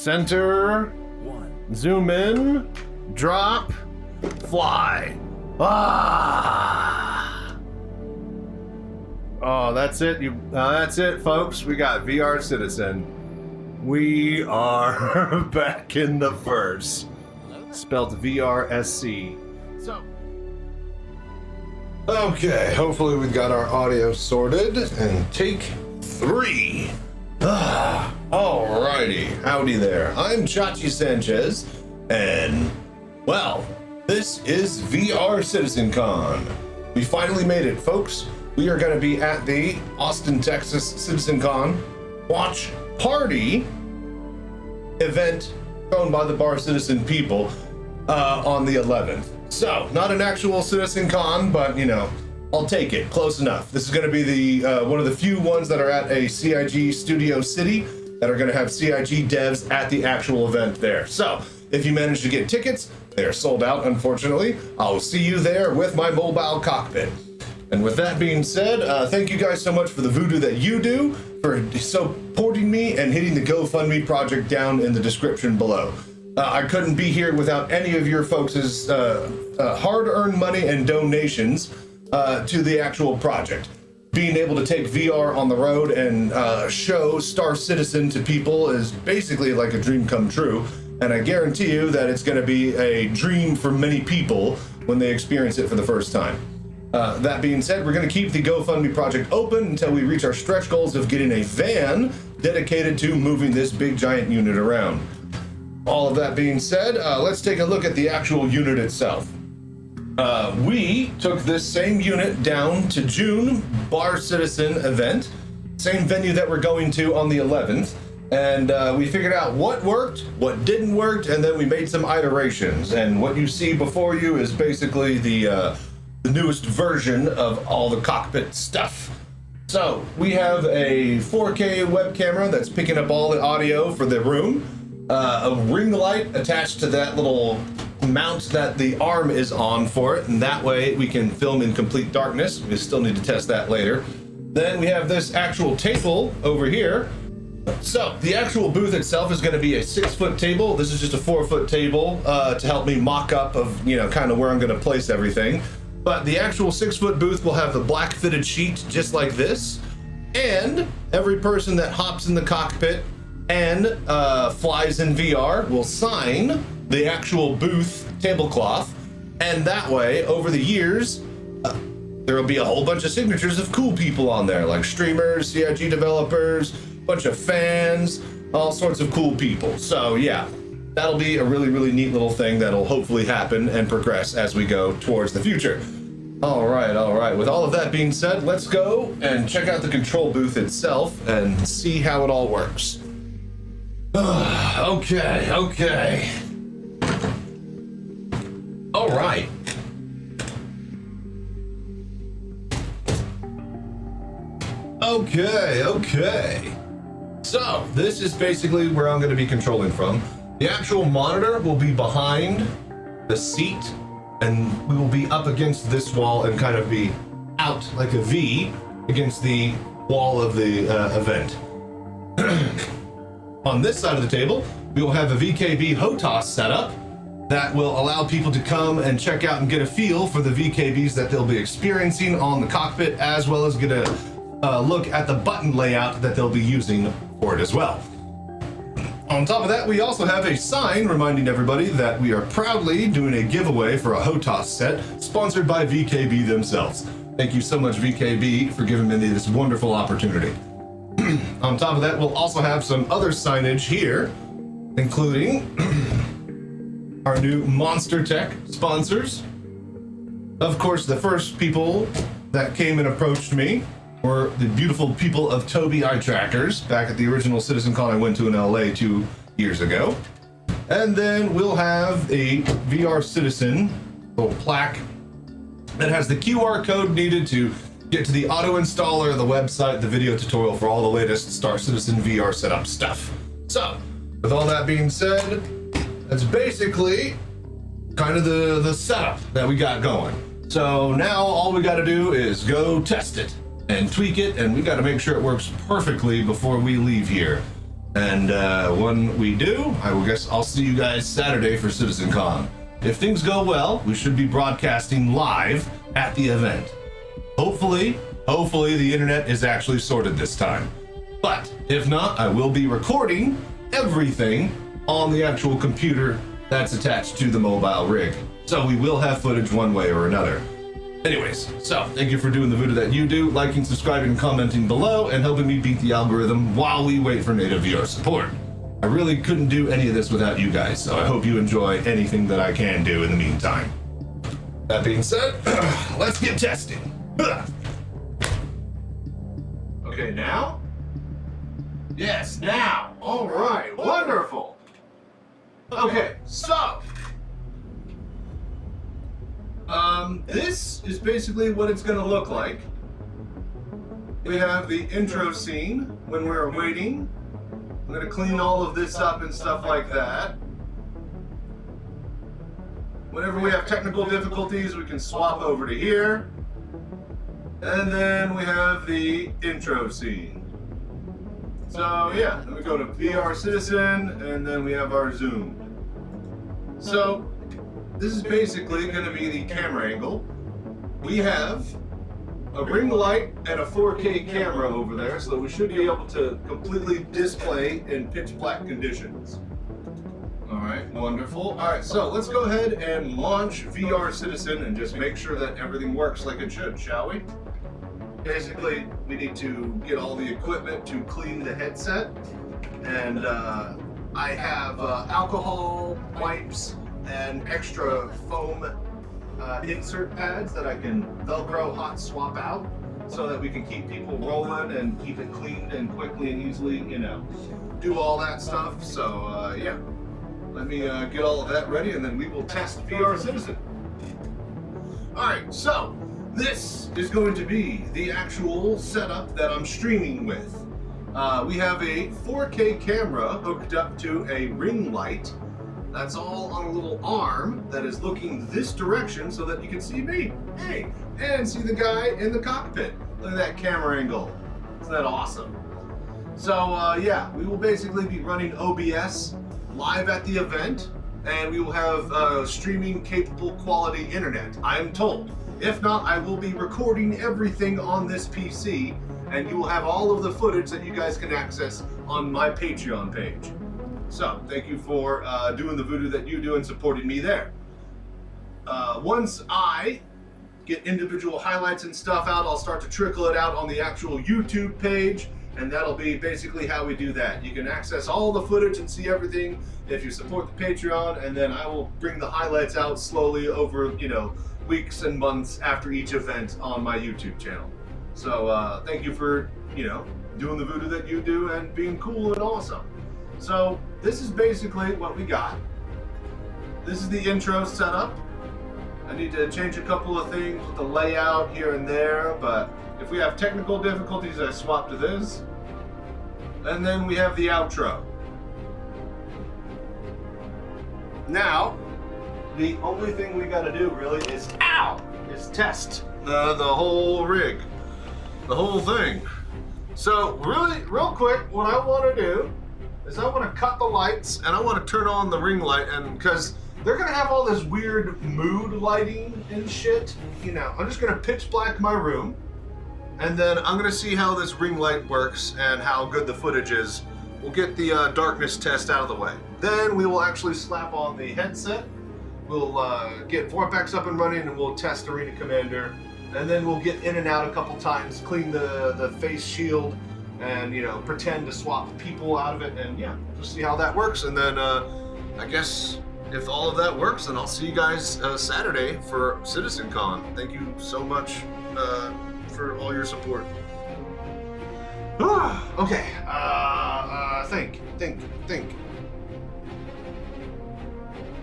Center. Zoom in. Drop. Fly. Ah! Oh, that's it. That's it, folks. We got VR Citizen. We are back in the verse. Spelled VRSC. So. Okay, hopefully we've got our audio sorted. And take 3. Alrighty, howdy there. I'm Chachi Sanchez, and, well, this is VR Citizencon. We finally made it, folks. We are going to be at the Austin, Texas Citizencon Watch Party event thrown by the Bar Citizen people on the 11th. So, not an actual Citizencon, but, you know, I'll take it. Close enough. This is going to be the one of the few ones that are at a CIG Studio City that are going to have CIG devs at the actual event there. So, if you manage to get tickets, they are sold out, unfortunately. I'll see you there with my mobile cockpit. And with that being said, thank you guys so much for the voodoo that you do, for supporting me and hitting the GoFundMe project down in the description below. I couldn't be here without any of your folks' hard-earned money and donations to the actual project. Being able to take VR on the road and show Star Citizen to people is basically like a dream come true, and I guarantee you that it's going to be a dream for many people when they experience it for the first time. That being said, we're going to keep the GoFundMe project open until we reach our stretch goals of getting a van dedicated to moving this big giant unit around. All of that being said, let's take a look at the actual unit itself. We took this same unit down to June Bar Citizen event, same venue that we're going to on the 11th, and we figured out what worked, what didn't work, and then we made some iterations. And what you see before you is basically the newest version of all the cockpit stuff. So we have a 4K web camera that's picking up all the audio for the room, a ring light attached to that little mount that the arm is on for it, and that way we can film in complete darkness. We still need to test that later. Then we have this actual table over here. So the actual booth itself is going to be a 6-foot table. This is just a 4-foot table to help me mock up of, you know, kind of where I'm going to place everything. But the actual 6-foot booth will have the black fitted sheet just like this, and every person that hops in the cockpit and flies in VR will sign the actual booth tablecloth, and that way, over the years, there will be a whole bunch of signatures of cool people on there, like streamers, CIG developers, bunch of fans, all sorts of cool people. So yeah, that'll be a really, really neat little thing that'll hopefully happen and progress as we go towards the future. All right. With all of that being said, let's go and check out the control booth itself and see how it all works. Okay. All right. Okay. So, this is basically where I'm going to be controlling from. The actual monitor will be behind the seat, and we will be up against this wall and kind of be out like a V against the wall of the event. On this side of the table, we will have a VKB HOTAS setup that will allow people to come and check out and get a feel for the VKBs that they'll be experiencing on the cockpit, as well as get a look at the button layout that they'll be using for it as well. On top of that, we also have a sign reminding everybody that we are proudly doing a giveaway for a HOTAS set sponsored by VKB themselves. Thank you so much, VKB, for giving me this wonderful opportunity. On top of that, we'll also have some other signage here, including our new Monster Tech sponsors. Of course, the first people that came and approached me were the beautiful people of Tobii Eyetrackers back at the original CitizenCon I went to in LA 2 years ago. And then we'll have a VR Citizen little plaque that has the QR code needed to get to the auto installer, the website, the video tutorial for all the latest Star Citizen VR setup stuff. So, with all that being said, that's basically kind of the setup that we got going. So now all we got to do is go test it and tweak it, and we got to make sure it works perfectly before we leave here. And when we do, I'll see you guys Saturday for CitizenCon. If things go well, we should be broadcasting live at the event. Hopefully the internet is actually sorted this time. But if not, I will be recording everything on the actual computer that's attached to the mobile rig. So we will have footage one way or another. Anyways, so thank you for doing the voodoo that you do, liking, subscribing, and commenting below, and helping me beat the algorithm while we wait for native VR support. I really couldn't do any of this without you guys, so I hope you enjoy anything that I can do in the meantime. That being said, let's get testing. Okay, now? Yes, now. All right, wonderful. Okay, so this is basically what it's gonna look like. We have the intro scene when we're waiting. I'm gonna clean all of this up and stuff like that. Whenever we have technical difficulties, we can swap over to here. And then we have the intro scene. So yeah, then we go to VR Citizen, and then we have our zoom. So this is basically going to be the camera angle. We have a ring light and a 4K camera over there, so that we should be able to completely display in pitch black conditions. All right, wonderful. All right, so let's go ahead and launch VR Citizen and just make sure that everything works like it should, shall we? Basically, we need to get all the equipment to clean the headset, and I have alcohol wipes and extra foam insert pads that I can Velcro hot swap out so that we can keep people rolling and keep it cleaned and quickly and easily, do all that stuff. So yeah, let me get all of that ready, and then we will test VR Citizen. All right, so this is going to be the actual setup that I'm streaming with. We have a 4K camera hooked up to a ring light. That's all on a little arm that is looking this direction so that you can see me. Hey, and see the guy in the cockpit. Look at that camera angle. Isn't that awesome? So yeah, we will basically be running OBS live at the event, and we will have streaming capable quality internet, I'm told. If not, I will be recording everything on this PC, and you will have all of the footage that you guys can access on my Patreon page. So, thank you for doing the voodoo that you do and supporting me there. Once I get individual highlights and stuff out, I'll start to trickle it out on the actual YouTube page, and that'll be basically how we do that. You can access all the footage and see everything if you support the Patreon, and then I will bring the highlights out slowly over, weeks and months after each event on my YouTube channel. So, thank you for, doing the voodoo that you do and being cool and awesome. So this is basically what we got. This is the intro setup. I need to change a couple of things with the layout here and there, but if we have technical difficulties, I swap to this. And then we have the outro. Now, the only thing we gotta do really is test the whole rig, the whole thing. So really, real quick, what I wanna do is I want to cut the lights and I want to turn on the ring light, and because they're going to have all this weird mood lighting and shit, I'm just going to pitch black my room, and then I'm going to see how this ring light works and how good the footage is. We'll get the darkness test out of the way. Then we will actually slap on the headset. We'll get Vorpex up and running, and we'll test Arena Commander, and then we'll get in and out a couple times, clean the face shield, and pretend to swap people out of it, and yeah, just see how that works. And then I guess if all of that works, then I'll see you guys Saturday for CitizenCon. Thank you so much for all your support. Okay, think.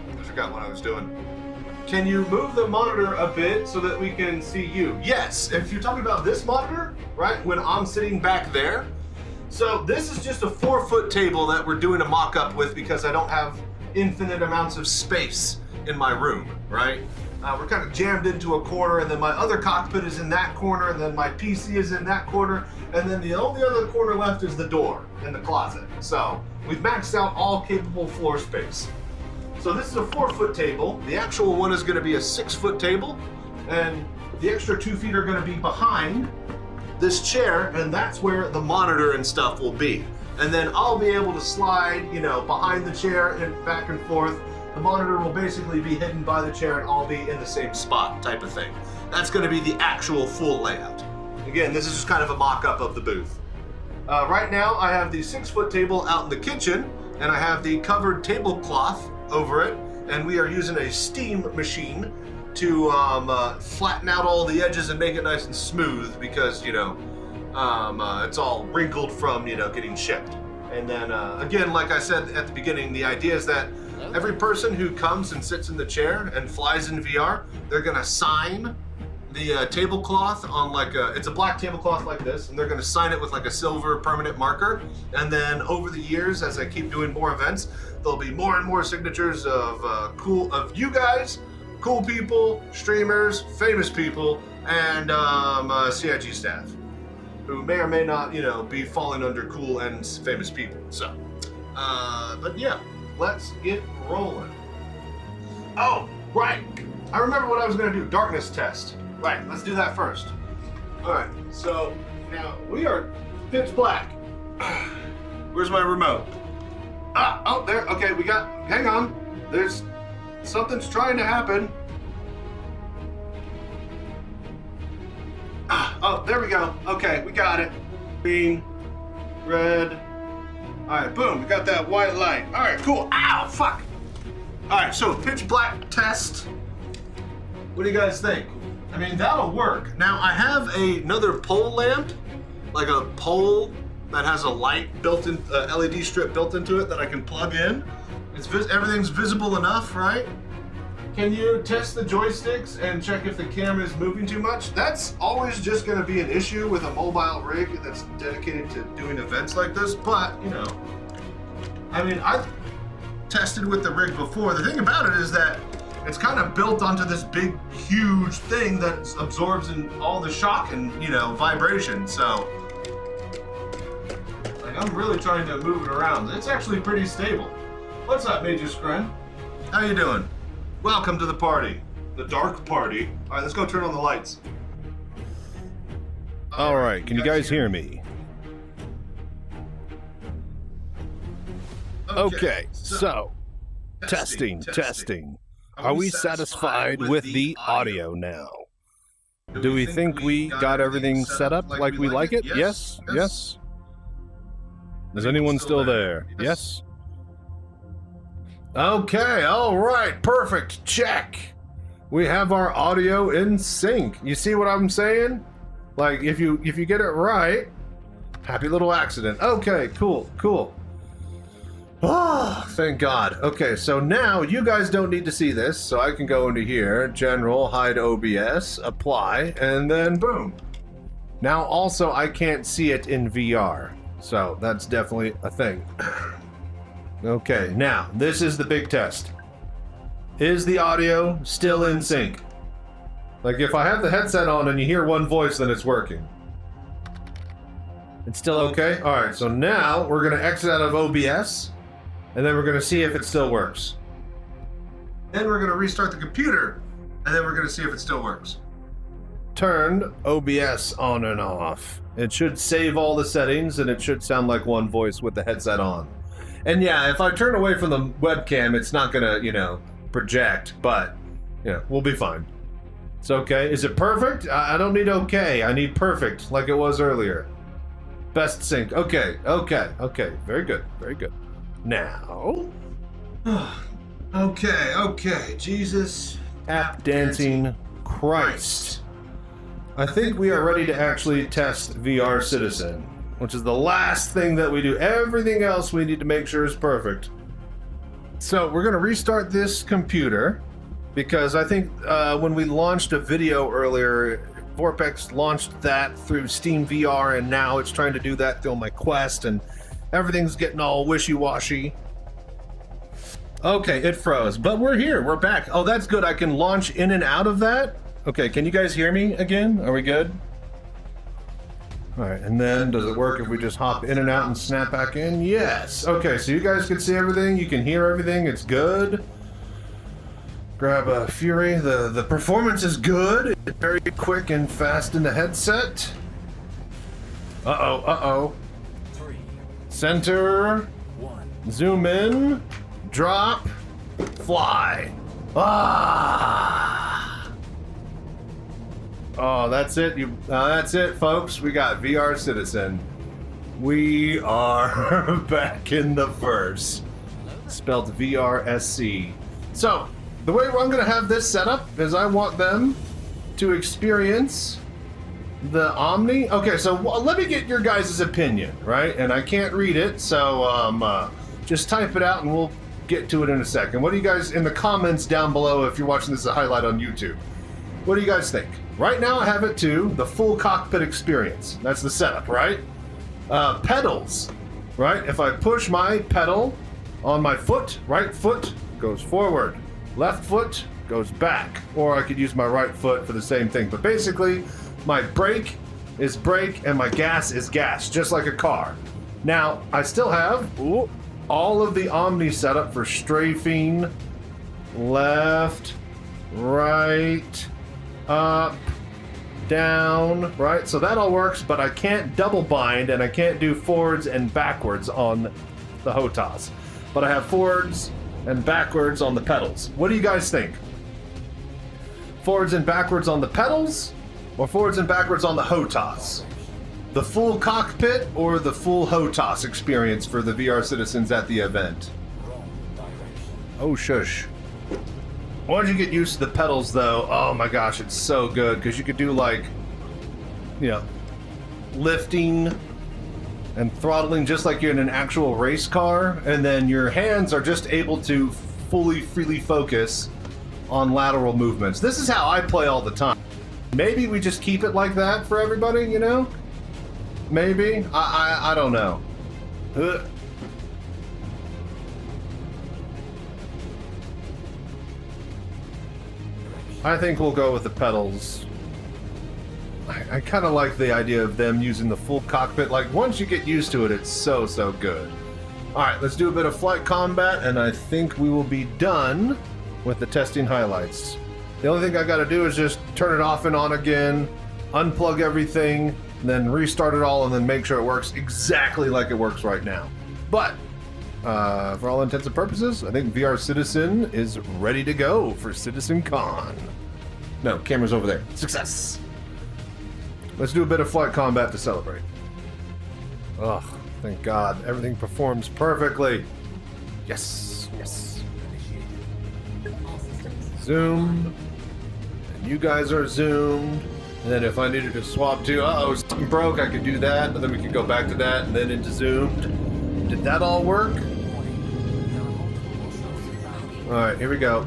I forgot what I was doing. Can you move the monitor a bit so that we can see you? Yes, if you're talking about this monitor, right, when I'm sitting back there. So this is just a 4-foot table that we're doing a mock-up with because I don't have infinite amounts of space in my room, right? We're kind of jammed into a corner, and then my other cockpit is in that corner, and then my PC is in that corner, and then the only other corner left is the door in the closet. So we've maxed out all capable floor space. So this is a 4-foot table. The actual one is going to be a 6-foot table, and the extra 2 feet are going to be behind this chair, and that's where the monitor and stuff will be. And then I'll be able to slide, you know, behind the chair and back and forth. The monitor will basically be hidden by the chair and I'll be in the same spot type of thing. That's going to be the actual full layout. Again, this is just kind of a mock-up of the booth. Right now I have the 6-foot table out in the kitchen, and I have the covered tablecloth over it, and we are using a steam machine to flatten out all the edges and make it nice and smooth because, you know, it's all wrinkled from, you know, getting shipped. And then, again, like I said at the beginning, the idea is that every person who comes and sits in the chair and flies in VR, they're gonna sign the tablecloth on like it's a black tablecloth like this, and they're gonna sign it with like a silver permanent marker. And then over the years, as I keep doing more events, there'll be more and more signatures of of you guys, cool people, streamers, famous people, and CIG staff, who may or may not, you know, be falling under cool and famous people. So, but yeah, let's get rolling. Oh, right. I remember what I was gonna do, darkness test. Right, let's do that first. All right, so now we are pitch black. Where's my remote? Oh, there, okay, hang on. Something's trying to happen. Oh, there we go. Okay, we got it. Green, red. All right, boom, we got that white light. All right, cool. Ow, fuck. All right, so pitch black test. What do you guys think? I mean, that'll work. Now, I have another pole lamp, like a pole that has a light built in, LED strip built into it that I can plug in. Everything's visible enough, right? Can you test the joysticks and check if the camera is moving too much? That's always just going to be an issue with a mobile rig that's dedicated to doing events like this, but, you know, I mean, I've tested with the rig before. The thing about it is that it's kind of built onto this big, huge thing that absorbs in all the shock and, you know, vibration, so like, I'm really trying to move it around. It's actually pretty stable. What's up, Major Scren? How you doing? Welcome to the party. The dark party. All right, let's go turn on the lights. All right, can you guys hear me? Okay, so testing. Are we satisfied with the audio now? Do we think we got everything set up like we like it? Yes? Yes? Is anyone still there? Yes? Okay, all right, perfect, check. We have our audio in sync. You see what I'm saying? Like, if you get it right, happy little accident. Okay, cool. Oh, thank God. Okay, so now you guys don't need to see this, so I can go into here, General, hide OBS, apply, and then boom. Now also I can't see it in VR, so that's definitely a thing. Okay, now, this is the big test. Is the audio still in sync? Like, if I have the headset on and you hear one voice, then it's working. It's still okay? Alright, so now we're going to exit out of OBS, and then we're going to see if it still works. Then we're going to restart the computer, and then we're going to see if it still works. Turn OBS on and off. It should save all the settings, and it should sound like one voice with the headset on. And yeah, if I turn away from the webcam, it's not gonna, you know, project, but, you know, we'll be fine. It's okay. Is it perfect? I don't need okay. I need perfect, like it was earlier. Best sync. Okay. Very good. Now. Okay. Jesus. Tap dancing Christ. I think we are ready to actually test VR Citizen, which is the last thing that we do. Everything else we need to make sure is perfect. So we're going to restart this computer because I think when we launched a video earlier, Vorpex launched that through Steam VR, and now it's trying to do that through my Quest, and everything's getting all wishy-washy. Okay, it froze, but we're here. We're back. Oh, that's good. I can launch in and out of that. Okay, can you guys hear me again? Are we good? All right, and then does it work if we just hop in and out and snap back in? Yes. Okay, so you guys can see everything. You can hear everything. It's good. Grab a Fury. The performance is good. It's very quick and fast in the headset. Uh-oh, uh-oh. 3, Center. 1. Zoom in. Drop. Fly. Ah! Oh, that's it. That's it, folks. We got VR Citizen. We are back in the verse. Spelled VRSC. So, the way I'm going to have this set up is I want them to experience the Omni. Okay, so let me get your guys' opinion, right? And I can't read it, so just type it out and we'll get to it in a second. What do you guys, in the comments down below, if you're watching this as a highlight on YouTube, what do you guys think? Right now I have it to the full cockpit experience. That's the setup, right? Pedals, right? If I push my pedal on my foot, right foot goes forward, left foot goes back, or I could use my right foot for the same thing. But basically, my brake is brake and my gas is gas, just like a car. Now, I still have all of the Omni setup for strafing, left, right, up, down, right? So that all works, but I can't double bind and I can't do forwards and backwards on the HOTAS. But I have forwards and backwards on the pedals. What do you guys think? Forwards and backwards on the pedals or forwards and backwards on the HOTAS? The full cockpit or the full HOTAS experience for the VR citizens at the event? Oh, shush. Once you get used to the pedals, though, oh my gosh, it's so good because you could do like, you know, lifting and throttling just like you're in an actual race car, and then your hands are just able to freely focus on lateral movements. This is how I play all the time. Maybe we just keep it like that for everybody, you know? Maybe? I don't know. I think we'll go with the pedals. I kind of like the idea of them using the full cockpit. Like, once you get used to it, it's so good. Alright, let's do a bit of flight combat, and I think we will be done with the testing highlights. The only thing I gotta do is just turn it off and on again, unplug everything, and then restart it all, and then make sure it works exactly like it works right now. But, for all intents and purposes, I think VR Citizen is ready to go for CitizenCon. No, camera's over there. Success! Let's do a bit of flight combat to celebrate. Ugh, thank God. Everything performs perfectly. Yes, yes. Zoom. And you guys are zoomed. And then if I needed to swap to, something broke, I could do that. But then we could go back to that and then into zoomed. Did that all work? Alright, here we go.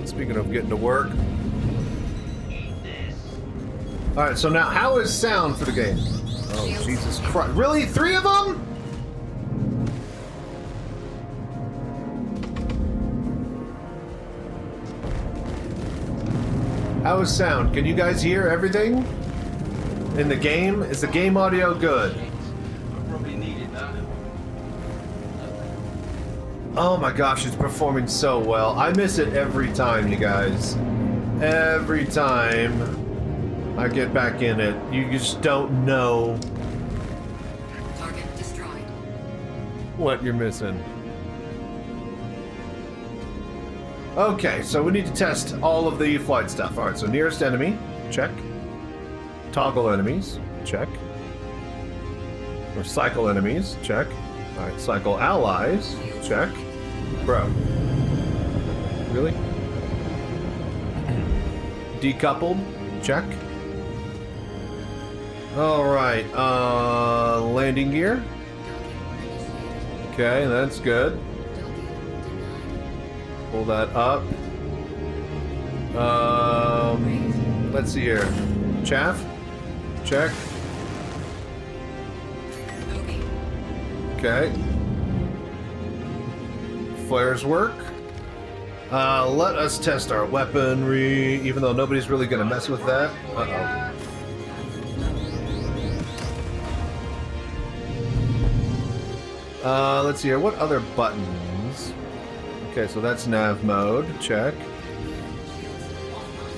Speaking of getting to work. Alright, so now how is sound for the game? Oh, Jesus Christ. Really? 3 of them? How is sound? Can you guys hear everything in the game? Is the game audio good? Oh my gosh, it's performing so well. I miss it every time, you guys. Every time I get back in it, you just don't know Target destroyed. what you're missing. Okay, so we need to test all of the flight stuff. Alright, so nearest enemy, check. Toggle enemies, check. Or cycle enemies, check. Alright, cycle allies, check. Bro. Really? Decoupled, check. Alright, landing gear. Okay, that's good. Pull that up. Let's see here. Chaff. Check. Okay. flares work. Let us test our weaponry, even though nobody's really gonna mess with that. Let's see here. What other buttons? Okay, so that's nav mode. Check.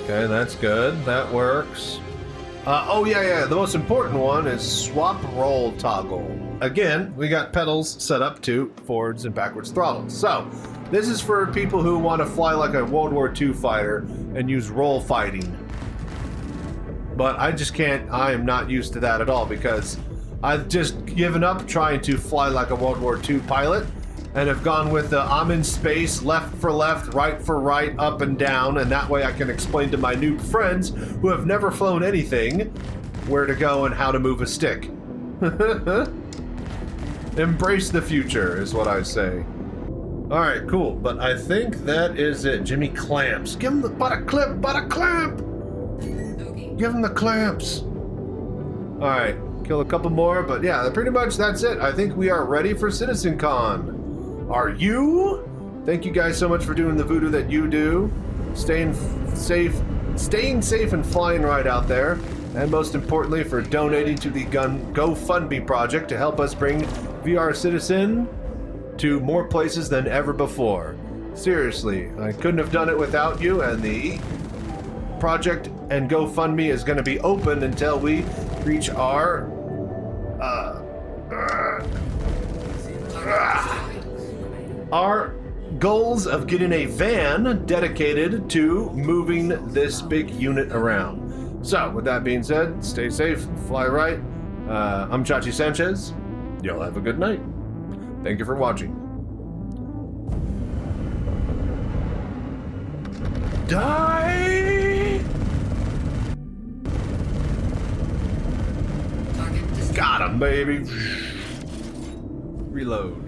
Okay, that's good. That works. Oh, yeah. The most important one is swap roll toggle. Again, we got pedals set up to forwards and backwards throttles. So, this is for people who want to fly like a World War II fighter and use roll fighting. But I just can't, I am not used to that at all because I've just given up trying to fly like a World War II pilot and have gone with the I'm in space, left for left, right for right, up and down, and that way I can explain to my noob friends who have never flown anything where to go and how to move a stick. Embrace the future is what I say. Alright, cool, but I think that is it. Jimmy clamps. Give him the clamp! Give him the clamps! Alright, kill a couple more, but yeah, pretty much that's it. I think we are ready for CitizenCon. Are you? Thank you guys so much for doing the voodoo that you do. Staying safe and flying right out there. And most importantly, for donating to the GoFundMe project to help us bring VR Citizen to more places than ever before. Seriously, I couldn't have done it without you, and the project and GoFundMe is going to be open until we reach our goals of getting a van dedicated to moving this big unit around. So, with that being said, stay safe, fly right. I'm Chachi Sanchez. Y'all have a good night. Thank you for watching. Die! Got him, baby. Reload.